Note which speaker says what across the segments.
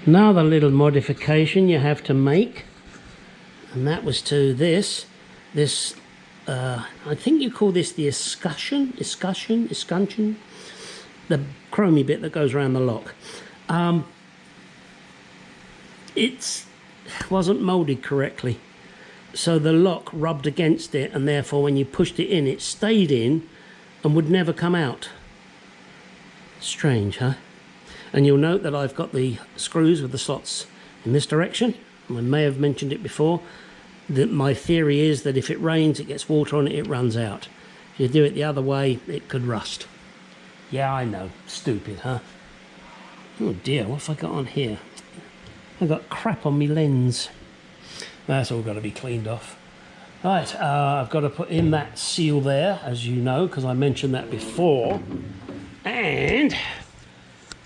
Speaker 1: Another little modification you have to make, and that was to this I think you call this the escutcheon, the chromy bit that goes around the lock. It wasn't molded correctly, so the lock rubbed against it, and therefore when you pushed it in, it stayed in and would never come out. Strange, huh? And you'll note that I've got the screws with the slots in this direction. I may have mentioned it before, that my theory is that if it rains, it gets water on it, it runs out. If you do it the other way, it could rust. Yeah, I know, stupid, huh? Oh dear, what have I got on here? I've got crap on my lens. That's all got to be cleaned off. Right, I've got to put in that seal there, as you know, because I mentioned that before. And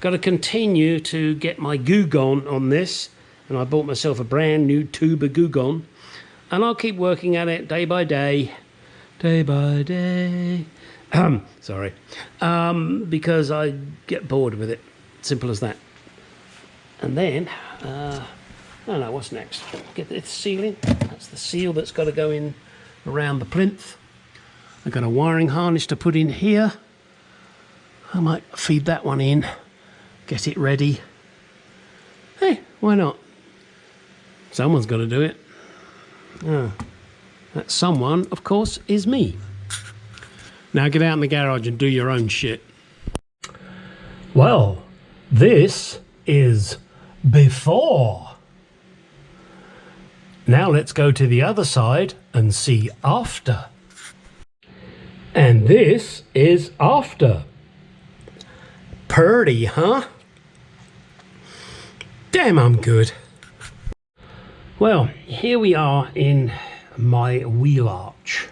Speaker 1: got to continue to get my goo gone on this. And I bought myself a brand new tube of goo gone. And I'll keep working at it day by day. Day by day. Sorry. Because I get bored with it. Simple as that. And then, I don't know, what's next? Get the seal in. That's the seal that's got to go in around the plinth. I've got a wiring harness to put in here. I might feed that one in. Get it ready. Hey, why not? Someone's got to do it. That someone, of course, is me. Now get out in the garage and do your own shit. Well, this is before. Now let's go to the other side and see after. And this is after. Purdy, huh? Damn, I'm good. Well, here we are in my wheel arch.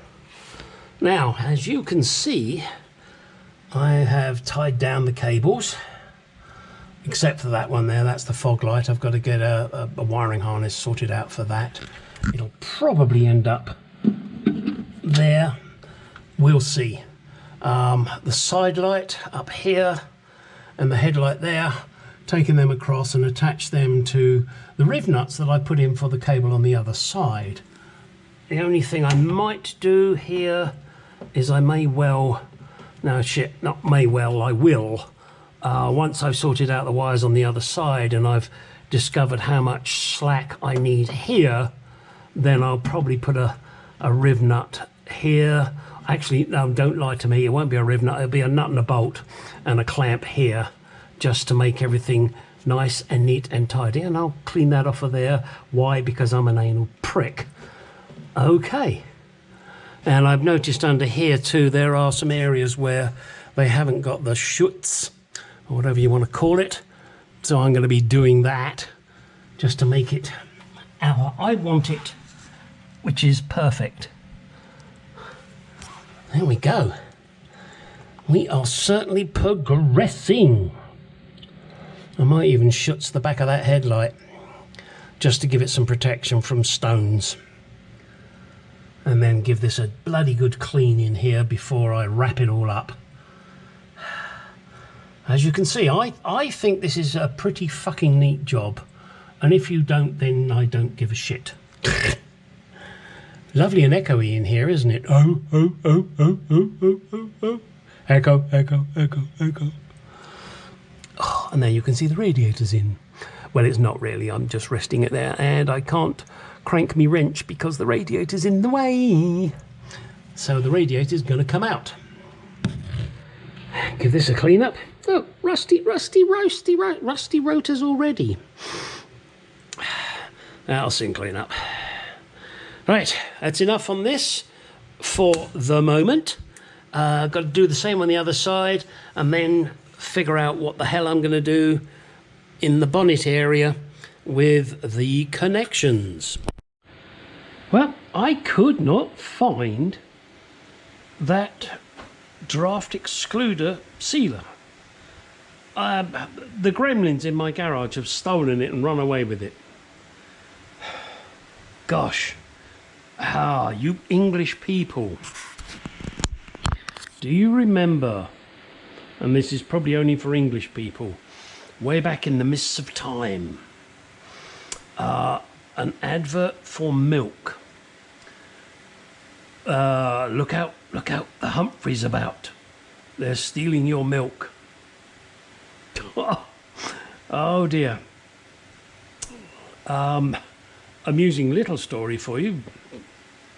Speaker 1: Now, as you can see, I have tied down the cables, except for that one there. That's the fog light. I've got to get a wiring harness sorted out for that. It'll probably end up there. We'll see. The side light up here and the headlight there, taking them across and attach them to the riv nuts that I put in for the cable on the other side. The only thing I might do here is I may well, no shit, not may well, I will, once I've sorted out the wires on the other side and I've discovered how much slack I need here, then I'll probably put a riv nut here. Actually, no, don't lie to me, it won't be a riv nut, it'll be a nut and a bolt and a clamp here, just to make everything nice and neat and tidy, and I'll clean that off of there. Why? Because I'm an anal prick. Okay. And I've noticed under here too, there are some areas where they haven't got the chutes, or whatever you want to call it. So I'm going to be doing that just to make it how I want it, which is perfect. There we go. We are certainly progressing. I might even shut the back of that headlight just to give it some protection from stones. And then give this a bloody good clean in here before I wrap it all up. As you can see, I think this is a pretty fucking neat job. And if you don't, then I don't give a shit. Lovely and echoey in here, isn't it? Oh, oh, oh, oh, oh, oh, oh, oh. Echo, echo, echo, echo. Oh, and there you can see the radiators in. Well, it's not really, I'm just resting it there, and I can't crank me wrench because the radiator's in the way. So the radiator's gonna come out. Give this a clean up. Oh, rusty rotors already. That'll soon clean up. Right, that's enough on this for the moment. Got to do the same on the other side and then figure out what the hell I'm going to do in the bonnet area with the connections. Well, I could not find that draft excluder sealer. The gremlins in my garage have stolen it and run away with it. Gosh. You English people. Do you remember, and this is probably only for English people, way back in the mists of time, an advert for milk. Look out, the Humphrey's about. They're stealing your milk. Oh dear. Amusing little story for you,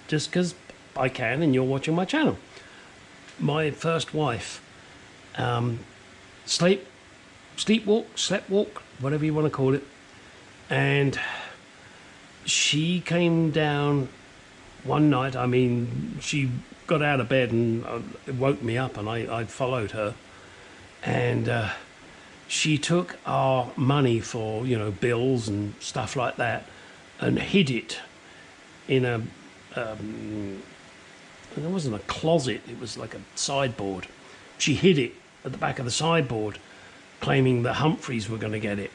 Speaker 1: just because I can and you're watching my channel. My first wife, sleepwalk, whatever you want to call it, and she came down one night. I mean, she got out of bed and woke me up, and I followed her, and she took our money for, you know, bills and stuff like that, and hid it in a it wasn't a closet, it was like a sideboard. She hid it at the back of the sideboard, claiming the Humphreys were going to get it.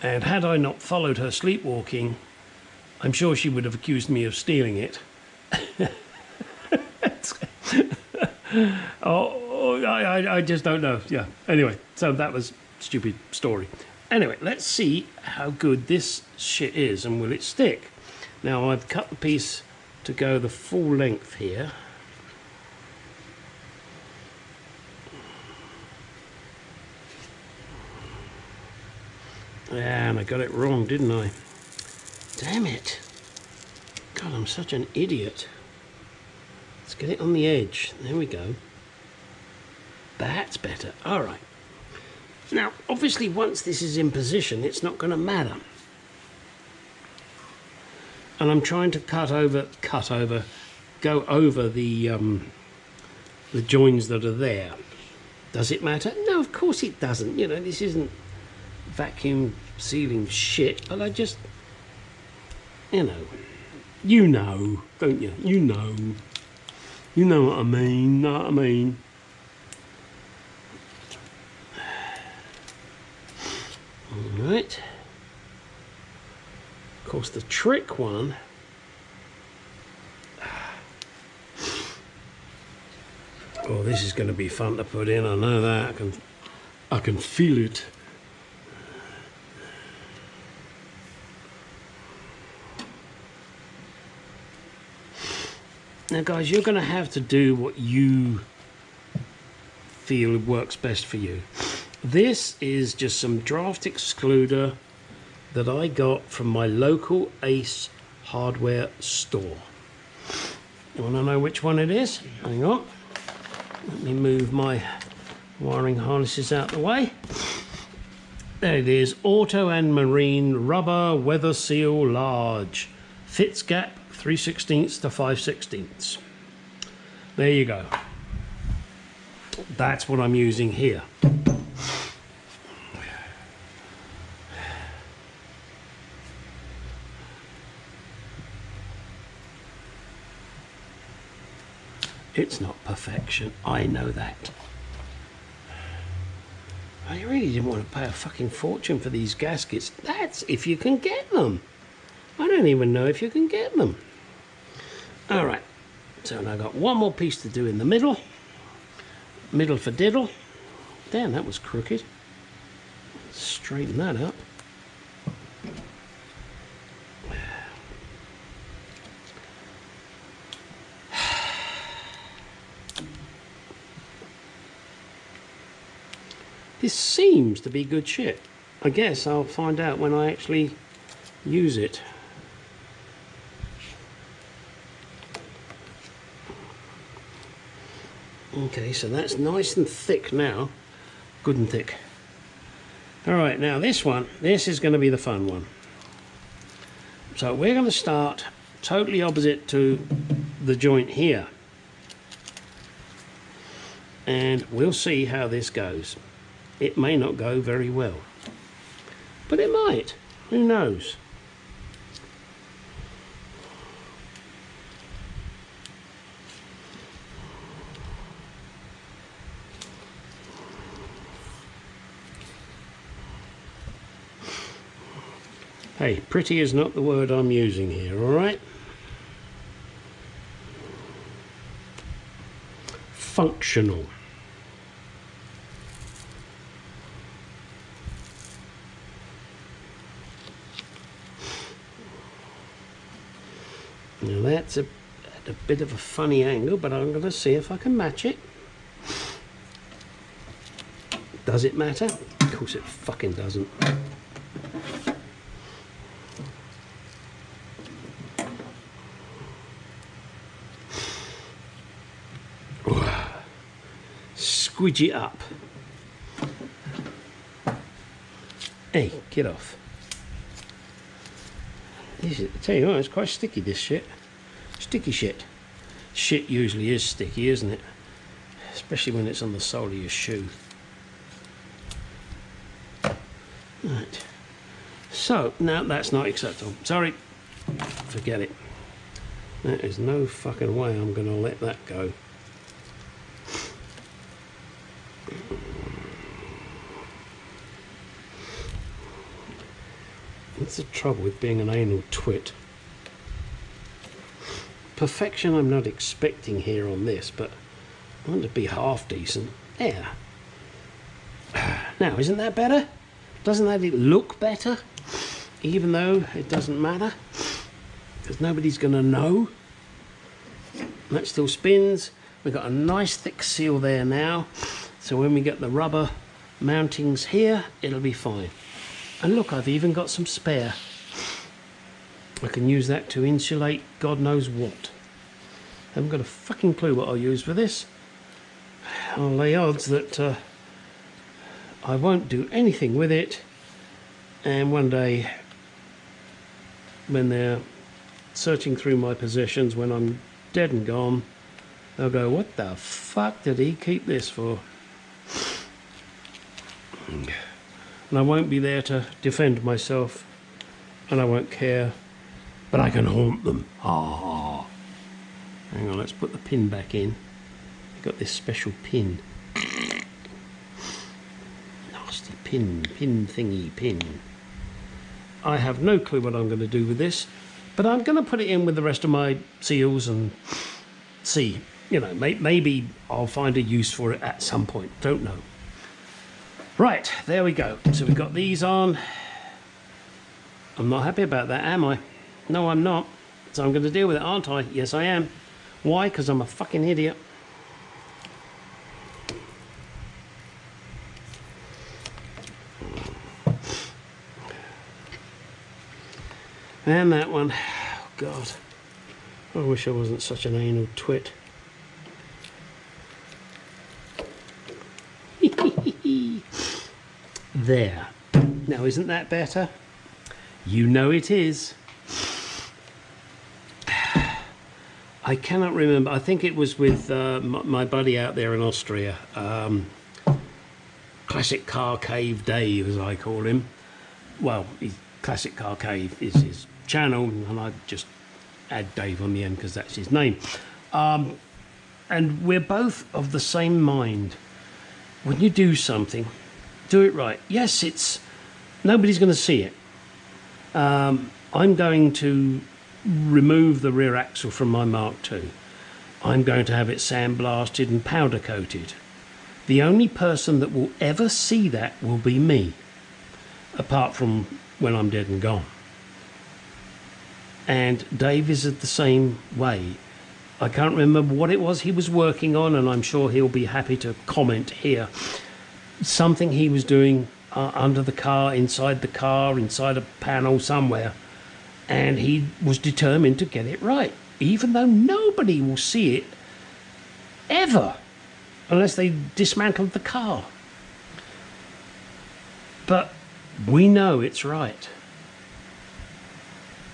Speaker 1: And had I not followed her sleepwalking, I'm sure she would have accused me of stealing it. I just don't know. Yeah. Anyway, so that was a stupid story. Anyway, let's see how good this shit is, and will it stick. Now I've cut the piece to go the full length here. Yeah, and I got it wrong, didn't I? Damn it. God, I'm such an idiot. Let's get it on the edge. There we go. That's better. All right. Now, obviously, once this is in position, it's not going to matter. And I'm trying to go over the joins that are there. Does it matter? No, of course it doesn't. You know, this isn't vacuum sealing shit, but I just, you know, don't you? You know what I mean. Know what I mean. All right. Of course, the trick one. Oh, this is going to be fun to put in. I know that. I can feel it. Now, guys, you're going to have to do what you feel works best for you. This is just some draft excluder that I got from my local Ace hardware store. You want to know which one it is? Hang on. Let me move my wiring harnesses out the way. There it is. Auto and Marine Rubber Weather Seal Large. Fits gap 3/16 to 5/16. There you go. That's what I'm using here. It's not perfection, I know that. I really didn't want to pay a fucking fortune for these gaskets. That's if you can get them. I don't even know if you can get them. Alright, so now I've got one more piece to do in the middle. Middle for diddle. Damn, that was crooked. Straighten that up. This seems to be good shit. I guess I'll find out when I actually use it. Okay, so that's nice and thick now. Good and thick. Alright, now this is going to be the fun one. So we're going to start totally opposite to the joint here. And we'll see how this goes. It may not go very well, but it might. Who knows? Hey, pretty is not the word I'm using here, all right? Functional. Now that's at a bit of a funny angle, but I'm going to see if I can match it. Does it matter? Of course it fucking doesn't. Squidge it up. Hey, get off. I tell you what, it's quite sticky, this shit. Sticky shit. Shit usually is sticky, isn't it? Especially when it's on the sole of your shoe. Right. So, now that's not acceptable. Sorry. Forget it. There is no fucking way I'm going to let that go. That's the trouble with being an anal twit. Perfection I'm not expecting here on this, but I want to be half decent. Yeah. Now, isn't that better? Doesn't that look better? Even though it doesn't matter? Because nobody's going to know. That still spins. We've got a nice thick seal there now. So when we get the rubber mountings here, it'll be fine. And look, I've even got some spare. I can use that to insulate God knows what. I haven't got a fucking clue what I'll use for this. I'll lay odds that I won't do anything with it, and one day when they're searching through my possessions when I'm dead and gone, they'll go, what the fuck did he keep this for? And I won't be there to defend myself, and I won't care, but I can haunt them. Ah. Hang on, let's put the pin back in. I've got this special pin. Nasty pin thingy pin. I have no clue what I'm going to do with this, but I'm going to put it in with the rest of my seals and see. You know, maybe I'll find a use for it at some point. Don't know. Right, there we go. So we've got these on. I'm not happy about that, am I? No, I'm not. So I'm going to deal with it, aren't I? Yes, I am. Why? Because I'm a fucking idiot. And that one. Oh, God. I wish I wasn't such an anal twit. There. Now, isn't that better? You know it is. I cannot remember. I think it was with my buddy out there in Austria. Classic Car Cave Dave, as I call him. Well, Classic Car Cave is his channel, and I just add Dave on the end because that's his name. And we're both of the same mind. When you do something, do it right. Yes, nobody's going to see it. I'm going to remove the rear axle from my Mark II. I'm going to have it sandblasted and powder coated. The only person that will ever see that will be me, apart from when I'm dead and gone. And Dave is the same way. I can't remember what it was he was working on, and I'm sure he'll be happy to comment here. Something he was doing under the car, inside a panel somewhere, and he was determined to get it right, even though nobody will see it ever unless they dismantled the car. But we know it's right.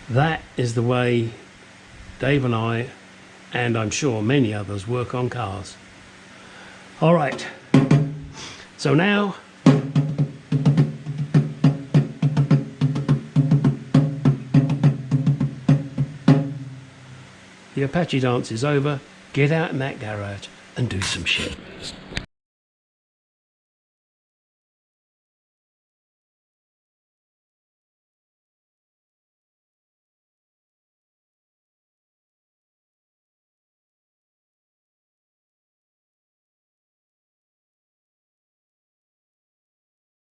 Speaker 1: That is the way Dave and I, and I'm sure many others, work on cars. All right, so now the Apache dance is over. Get out in that garage and do some shit.